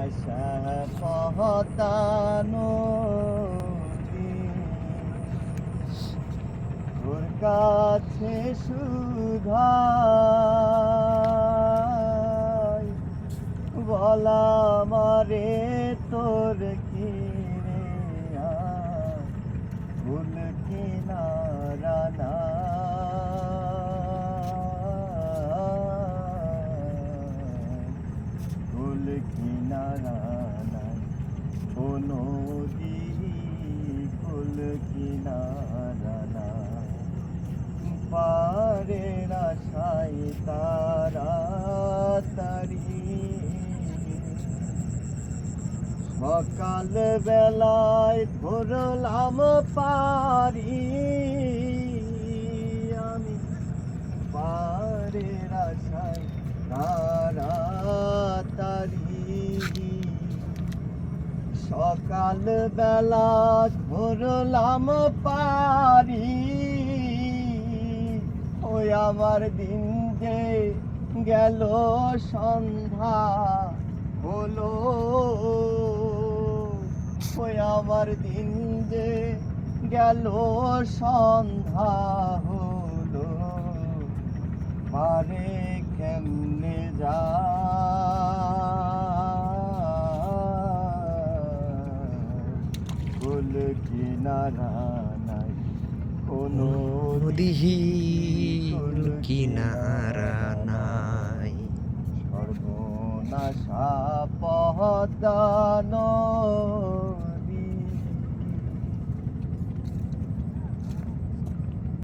আশা পহতানো তোর কাছে সুধাই বলা মারে তোর কি রে ভুল কিনারা না ভুল কিনারা নাই কোনো ভুল কিনারা নাই পারে না সাই তাড়াতাড়ি সকাল বেলায় ধরলাম পারি আমি পারে না সাই তাড়াতাড়ি সকাল বেলা ধরলাম পারি ওই আমার দিন যে গেল সন্ধ্যা হলো ওই আমার দিন যে গেল সন্ধ্যা হলো পারে কেমনে যা ভুল কিনারা নাই কোনো নদীহীন কিনারা নাই সর্বনাশা পহতানো